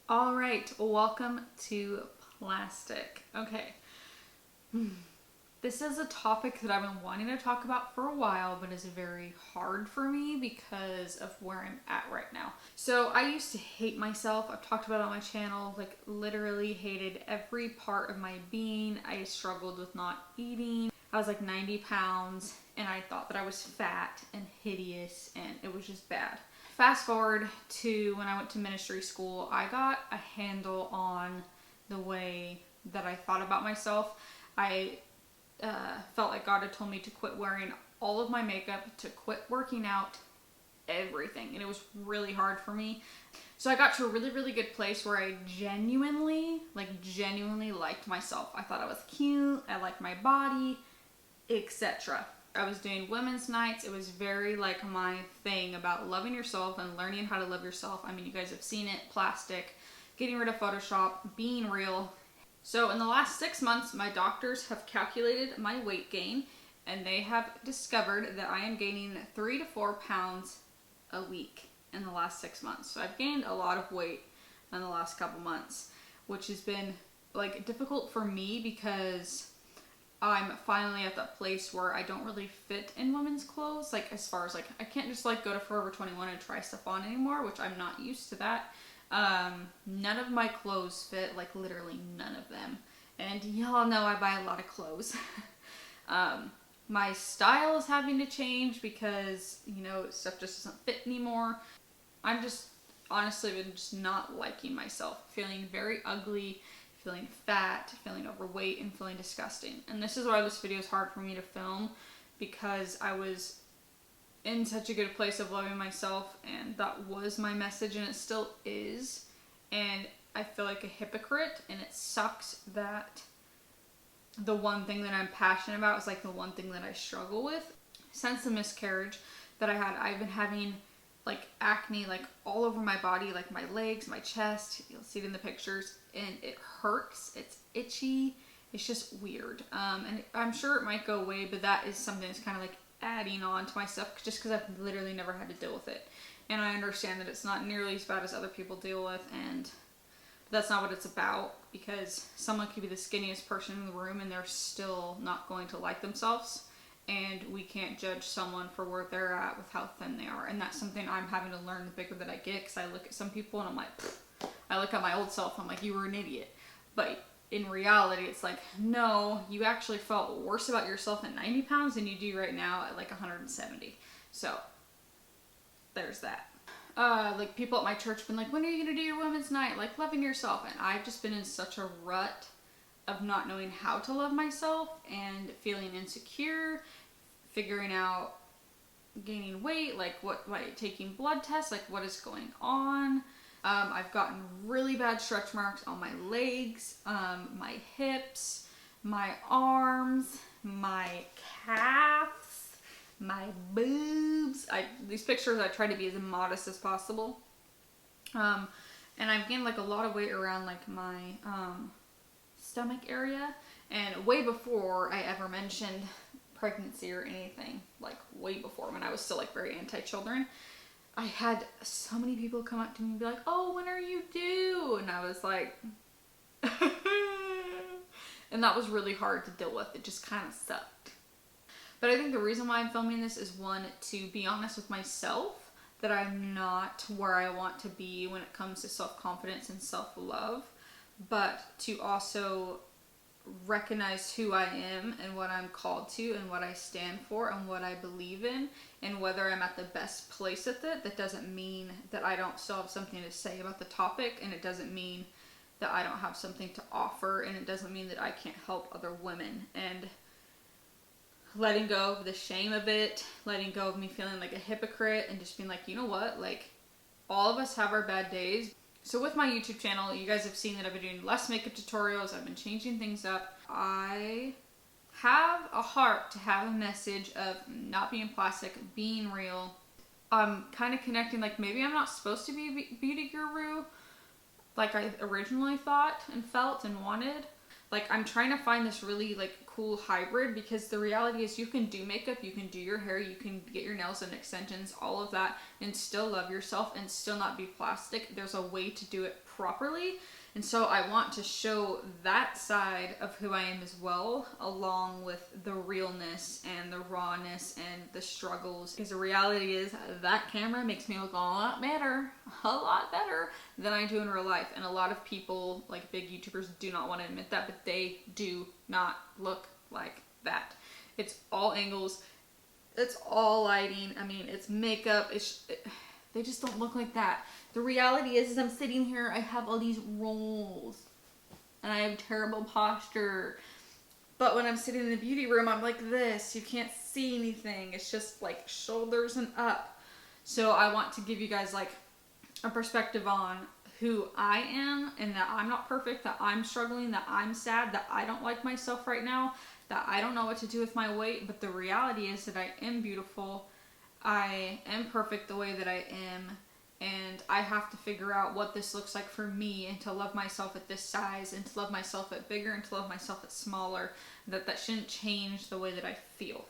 All right, welcome to plastic. Okay, this is a topic that I've been wanting to talk about for a while, but is very hard for me because of where I'm at right now. So I used to hate myself. I've talked about it on my channel, like literally hated every part of my being. I struggled with not eating. I was like 90 pounds and I thought that I was fat and hideous and it was just bad. Fast forward to when I went to ministry school, I got a handle on the way that I thought about myself. I felt like God had told me to quit wearing all of my makeup, to quit working out, everything. And it was really hard for me. So I got to a really, really good place where I genuinely liked myself. I thought I was cute, I liked my body, etc. I was doing women's nights. It was very like my thing about loving yourself and learning how to love yourself. I mean, you guys have seen it, plastic, getting rid of Photoshop, being real. So in the last 6 months, my doctors have calculated my weight gain and they have discovered that I am gaining 3 to 4 pounds a week in the last 6 months. So I've gained a lot of weight in the last couple months, which has been like difficult for me because I'm finally at that place where I don't really fit in women's clothes. Like as far as like, I can't just like go to Forever 21 and try stuff on anymore, which I'm not used to that. None of my clothes fit, like literally none of them. And y'all know I buy a lot of clothes. My style is having to change because, you know, stuff just doesn't fit anymore. I'm just honestly been just not liking myself, feeling very ugly, feeling fat, feeling overweight, and feeling disgusting. And this is why this video is hard for me to film, because I was in such a good place of loving myself and that was my message and it still is. And I feel like a hypocrite and it sucks that the one thing that I'm passionate about is like the one thing that I struggle with. Since the miscarriage that I had, I've been having like acne like all over my body, like my legs, my chest. You'll see it in the pictures and it hurts. It's itchy. It's just weird. And I'm sure it might go away, but that is something that's kind of like adding on to my stuff just because I've literally never had to deal with it. And I understand that it's not nearly as bad as other people deal with, and that's not what it's about, because someone could be the skinniest person in the room and they're still not going to like themselves. And we can't judge someone for where they're at with how thin they are. And that's something I'm having to learn the bigger that I get, because I look at some people and I'm like, pfft. I look at my old self, I'm like, you were an idiot. But in reality, it's like, no, you actually felt worse about yourself at 90 pounds than you do right now at like 170. So there's that. Like people at my church have been like, when are you going to do your women's night? Like loving yourself. And I've just been in such a rut of not knowing how to love myself and feeling insecure, figuring out gaining weight, like taking blood tests, like what is going on. I've gotten really bad stretch marks on my legs, my hips, my arms, my calves, my boobs. These pictures I try to be as modest as possible. And I've gained like a lot of weight around like my stomach area, and way before I ever mentioned pregnancy or anything, like way before, when I was still like very anti-children, I had so many people come up to me and be like, oh, when are you due? And I was like, and that was really hard to deal with. It just kind of sucked. But I think the reason why I'm filming this is, one, to be honest with myself, that I'm not where I want to be when it comes to self-confidence and self-love, but to also recognize who I am and what I'm called to and what I stand for and what I believe in, and whether I'm at the best place with it. That doesn't mean that I don't still have something to say about the topic, and it doesn't mean that I don't have something to offer, and it doesn't mean that I can't help other women. And letting go of the shame of it, letting go of me feeling like a hypocrite, and just being like, you know what, like all of us have our bad days. So with my YouTube channel, you guys have seen that I've been doing less makeup tutorials. I've been changing things up. I have a heart to have a message of not being plastic, being real. I'm kind of connecting, like maybe I'm not supposed to be a beauty guru like I originally thought and felt and wanted. Like I'm trying to find this really like cool hybrid, because the reality is you can do makeup, you can do your hair, you can get your nails and extensions, all of that, and still love yourself and still not be plastic. There's a way to do it properly. And so I want to show that side of who I am as well, along with the realness and the rawness and the struggles. Because the reality is that camera makes me look a lot better than I do in real life. And a lot of people, like big YouTubers, do not want to admit that, but they do not look like that. It's all angles. It's all lighting. I mean, it's makeup. They just don't look like that. The reality is I'm sitting here, I have all these rolls, and I have terrible posture. But when I'm sitting in the beauty room, I'm like this. You can't see anything. It's just like shoulders and up. So I want to give you guys like a perspective on who I am, and that I'm not perfect, that I'm struggling, that I'm sad, that I don't like myself right now, that I don't know what to do with my weight. But the reality is that I am beautiful. I am perfect the way that I am. And I have to figure out what this looks like for me, and to love myself at this size, and to love myself at bigger, and to love myself at smaller. That shouldn't change the way that I feel.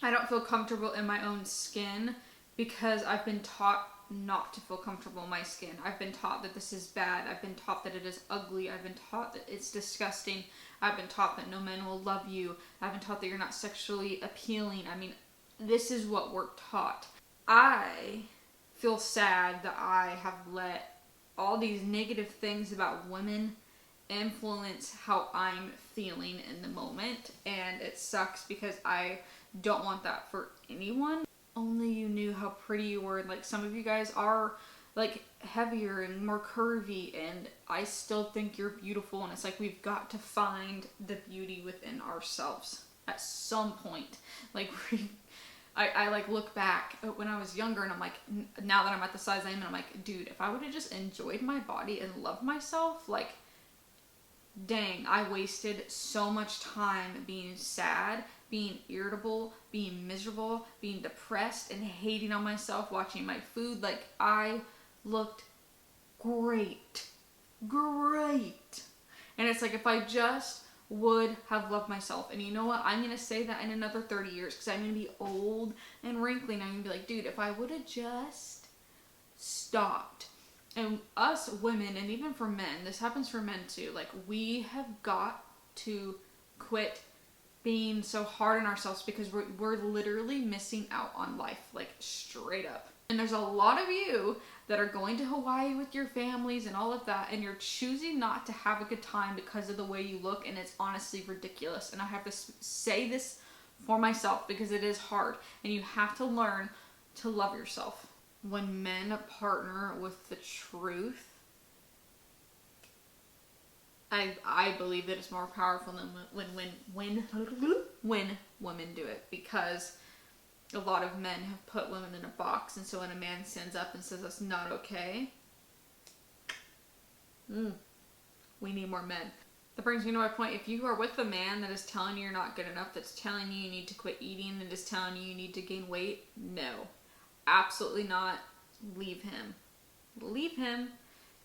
I don't feel comfortable in my own skin because I've been taught not to feel comfortable in my skin. I've been taught that this is bad. I've been taught that it is ugly. I've been taught that it's disgusting. I've been taught that no man will love you. I've been taught that you're not sexually appealing. I mean, this is what we're taught. I feel sad that I have let all these negative things about women influence how I'm feeling in the moment, and it sucks because I don't want that for anyone. Only you knew how pretty you were. Like, some of you guys are like heavier and more curvy, and I still think you're beautiful. And it's like, we've got to find the beauty within ourselves at some point. Like, I like look back at when I was younger, and I'm like, now that I'm at the size I am, and I'm like, dude, if I would have just enjoyed my body and loved myself, like, dang, I wasted so much time being sad, being irritable, being miserable, being depressed, and hating on myself, watching my food. Like, I looked great. And it's like, if I just would have loved myself. And you know what? I'm going to say that in another 30 years, because I'm going to be old and wrinkly, and I'm going to be like, dude, if I would have just stopped. And us women, and even for men, this happens for men too, like, we have got to quit being so hard on ourselves, because we're literally missing out on life, like, straight up. And there's a lot of you that are going to Hawaii with your families and all of that, and you're choosing not to have a good time because of the way you look, and it's honestly ridiculous. And I have to say this for myself, because it is hard, and you have to learn to love yourself. When men partner with the truth, I believe that it's more powerful than when women do it, because a lot of men have put women in a box, and so when a man stands up and says that's not okay, we need more men. That brings me to my point. If you are with a man that is telling you you're not good enough, that's telling you you need to quit eating, and is telling you you need to gain weight, no, absolutely not. Leave him.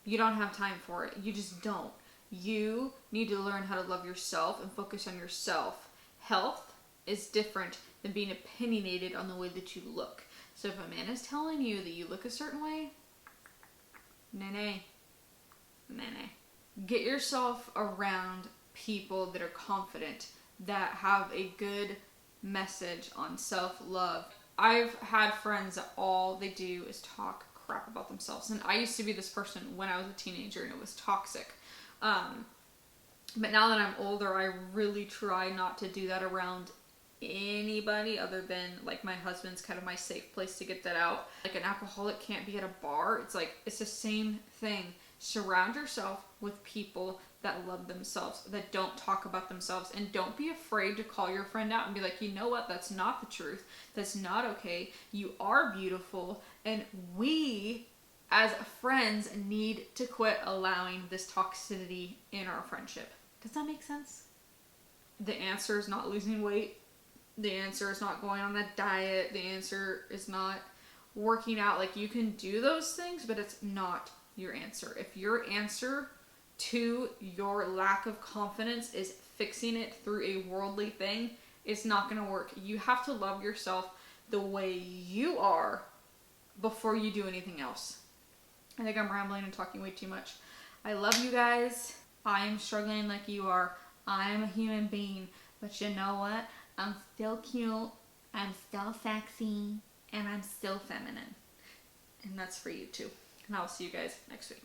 You don't have time for it. You just don't. You need to learn how to love yourself and focus on yourself. Health is different than being opinionated on the way that you look. So if a man is telling you that you look a certain way, nay. Get yourself around people that are confident, that have a good message on self-love. I've had friends that all they do is talk crap about themselves. And I used to be this person when I was a teenager, and it was toxic. But now that I'm older, I really try not to do that around anybody other than, like, my husband's kind of my safe place to get that out. Like, an alcoholic can't be at a bar. It's like, it's the same thing. Surround yourself with people that love themselves, that don't talk about themselves, and don't be afraid to call your friend out and be like, you know what, that's not the truth. That's not okay. You are beautiful, and we as friends need to quit allowing this toxicity in our friendship. Does that make sense? The answer is not losing weight. The answer is not going on a diet. The answer is not working out. Like, you can do those things, but it's not your answer. If your answer to your lack of confidence is fixing it through a worldly thing, it's not going to work. You have to love yourself the way you are before you do anything else. I think I'm rambling and talking way too much. I love you guys. I am struggling like you are. I am a human being. But you know what? I'm still cute. I'm still sexy. And I'm still feminine. And that's for you too. And I'll see you guys next week.